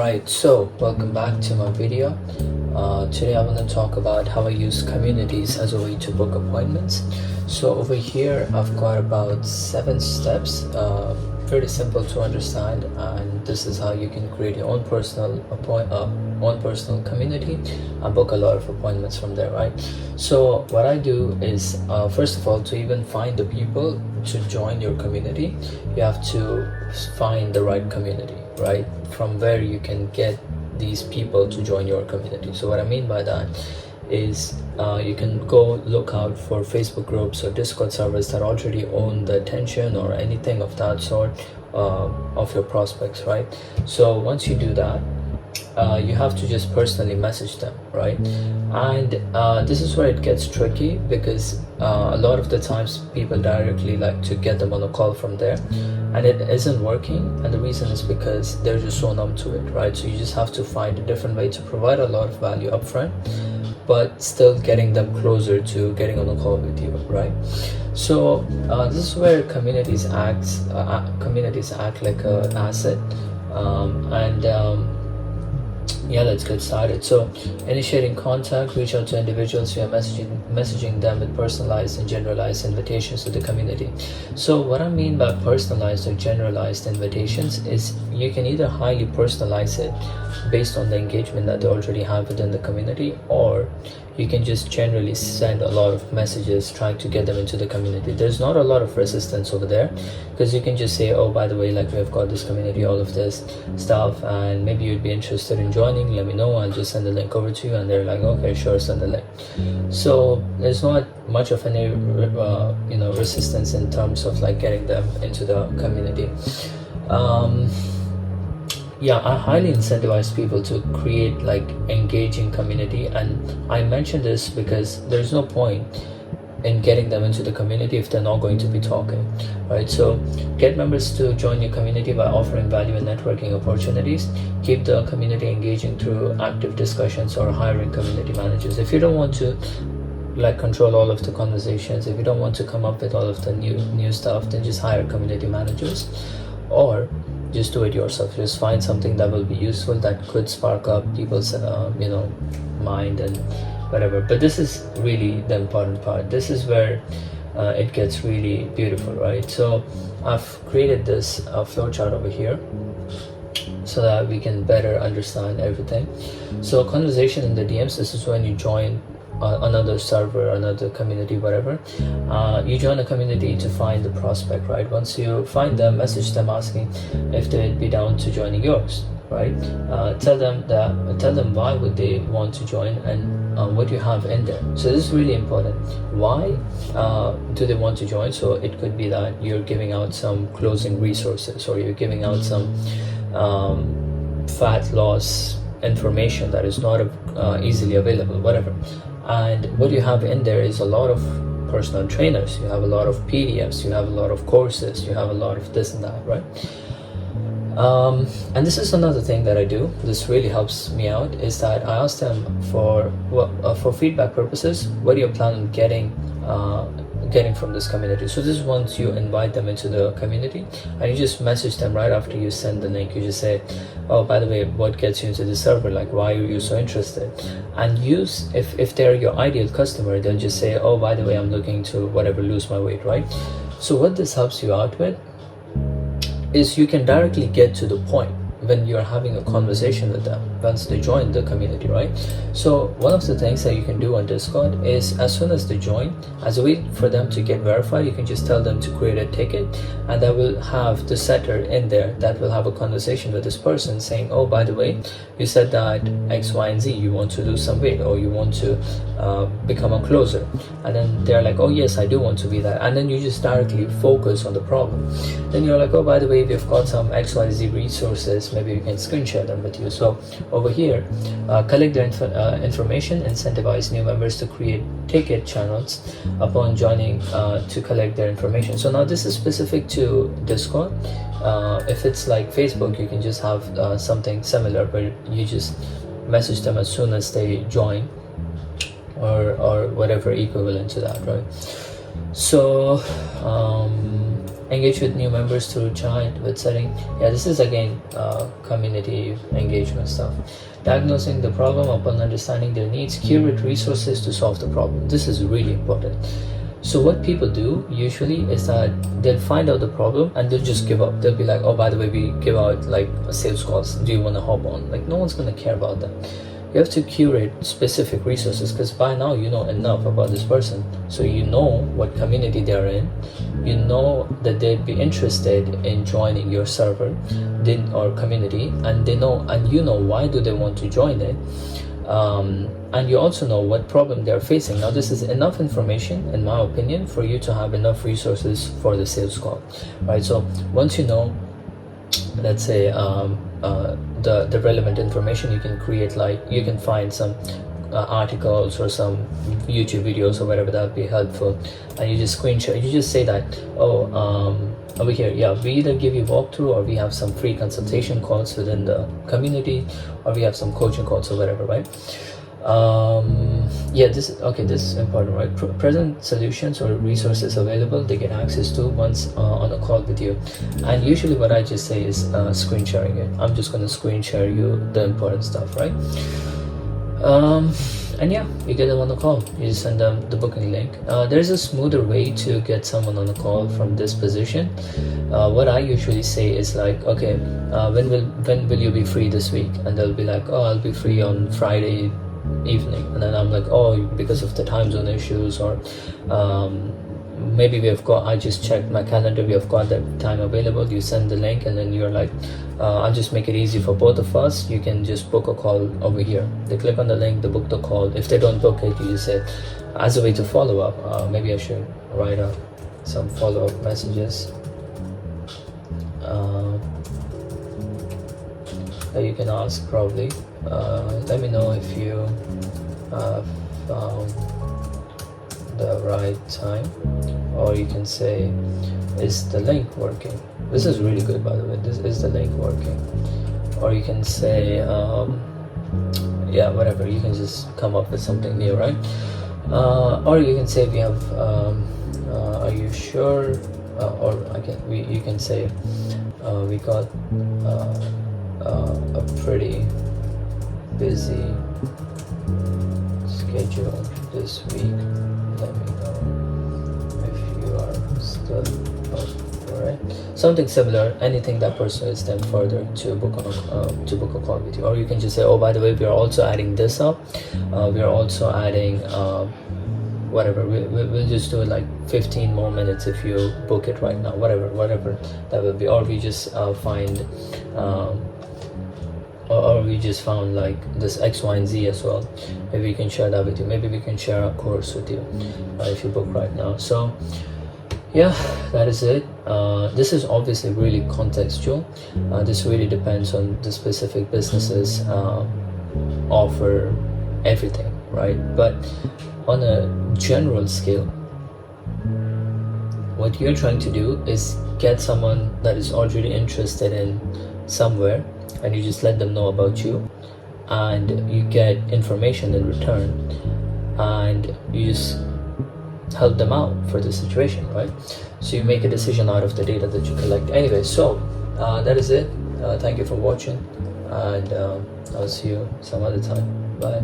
Right, so welcome back to my video. Today I want to talk about how I use communities as a way to book appointments. So over here I've got about 7 steps, pretty simple to understand, and this is how you can create your own personal community and book a lot of appointments from there, right? So what I do is, first of all, to even find the people to join your community, you have to find the right community, right? From where you can get these people to join your community. So what I mean by that is you can go look out for Facebook groups or Discord servers that already own the attention or anything of that sort of your prospects, right? So once you do that, you have to just personally message them, right? And this is where it gets tricky, because a lot of the times people directly like to get them on a call from there, and it isn't working. And the reason is because they're just so numb to it, right? So you just have to find a different way to provide a lot of value upfront, but still getting them closer to getting on a call with you, right? So this is where communities act like an asset, yeah, let's get started. So initiating contact, reach out to individuals via messaging them with personalized and generalized invitations to the community. So what I mean by personalized or generalized invitations is you can either highly personalize it based on the engagement that they already have within the community, or you can just generally send a lot of messages trying to get them into the community. There's not a lot of resistance over there, because you can just say, oh, by the way, like, we've got this community, all of this stuff, and maybe you'd be interested in joining, let me know, I'll just send the link over to you. And they're like, okay, sure, send the link. So there's not much of any resistance in terms of like getting them into the community. Yeah, I highly incentivize people to create like engaging community, and I mention this because there's no point in getting them into the community if they're not going to be talking, right? So get members to join your community by offering value and networking opportunities. Keep the community engaging through active discussions or hiring community managers. If you don't want to like control all of the conversations, if you don't want to come up with all of the new stuff, then just hire community managers, or just do it yourself. Just find something that will be useful, that could spark up people's mind and whatever. But this is really the important part. This is where it gets really beautiful, right? So I've created this flowchart over here so that we can better understand everything. So conversation in the DMs, this is when you join another server, another community, whatever. You join a community to find the prospect, right? Once you find them, message them asking if they'd be down to joining yours, right? Tell them why would they want to join, and what you have in there. So this is really important. Why do they want to join? So it could be that you're giving out some closing resources, or you're giving out some fat loss information that is not easily available, whatever. And what you have in there is a lot of personal trainers, you have a lot of PDFs, you have a lot of courses, you have a lot of this and that, right? And this is another thing that I do. This really helps me out, is that I ask them for feedback purposes, what do you plan on getting from this community? So this is once you invite them into the community, and you just message them right after you send the link. You just say, oh, by the way, what gets you into the server? Like, why are you so interested? And if they're your ideal customer, they'll just say, oh, by the way, I'm looking to whatever, lose my weight, right? So what this helps you out with is you can directly get to the point when you're having a conversation with them once they join the community, right? So one of the things that you can do on Discord is, as soon as they join, as a way for them to get verified, you can just tell them to create a ticket, and that will have the setter in there that will have a conversation with this person saying, oh, by the way, you said that X, Y, and Z, you want to lose some weight, or you want to become a closer. And then they're like, oh yes, I do want to be that. And then you just directly focus on the problem. Then you're like, oh, by the way, we've got some XYZ resources, maybe you can screen share them with you. So over here, collect their information, incentivize new members to create ticket channels upon joining to collect their information. So now this is specific to Discord. If it's like Facebook, you can just have something similar where you just message them as soon as they join, or whatever equivalent to that, right? So engage with new members through chat with setting. Yeah, this is again community engagement stuff. Diagnosing the problem upon understanding their needs, curate resources to solve the problem. This is really important. So what people do usually is that they'll find out the problem and they'll just give up. They'll be like, oh, by the way, we give out like sales calls, do you want to hop on? Like, no one's going to care about that. You have to curate specific resources, because by now you know enough about this person, so you know what community they're in, you know that they'd be interested in joining your server or community, and they know, and you know why do they want to join it. And you also know what problem they're facing. Now this is enough information, in my opinion, for you to have enough resources for the sales call, right? So once you know, let's say the relevant information, you can create, like, you can find some articles or some YouTube videos or whatever that would be helpful, and you just screen share. You just say that, over here, yeah, we either give you walkthrough, or we have some free consultation calls within the community, or we have some coaching calls or whatever, right? Yeah, this is important, right? Present solutions or resources available, they get access to once on a call with you. And usually what I just say is screen sharing it. I'm just going to screen share you the important stuff, right? And yeah, you get them on the call. You just send them the booking link. There's a smoother way to get someone on the call from this position. What I usually say is like, okay, when will you be free this week? And they'll be like, oh, I'll be free on Friday evening. And then I'm like, oh, because of the time zone issues, or maybe I just checked my calendar, we have got that time available. You send the link, and then you're like, I'll just make it easy for both of us, you can just book a call over here. They click on the link, they book the call. If they don't book it, you just say, as a way to follow up, maybe I should write up some follow-up messages that you can ask, probably. Let me know if you found the right time, or you can say, is the link working? This is really good, by the way. This is the link working. Or you can say, yeah, whatever. You can just come up with something new, right? Or you can say, we have, are you sure? You can say, we got a pretty busy schedule this week. Let me know if you are still up for it. Something similar. Anything that persuades them further to book a call with you. Or you can just say, oh, by the way, we are also adding this up. We are also adding whatever. We'll just do it like 15 more minutes if you book it right now. Whatever that will be. Or we just find. Or we just found like this X, Y, and Z as well. Maybe we can share that with you. Maybe we can share a course with you if you book right now. So yeah, that is it. This is obviously really contextual. This really depends on the specific businesses offer everything, right? But on a general scale, what you're trying to do is get someone that is already interested in somewhere, and you just let them know about you, and you get information in return, and you just help them out for the situation, right? So you make a decision out of the data that you collect. Anyway, so that is it. Thank you for watching, and I'll see you some other time. Bye.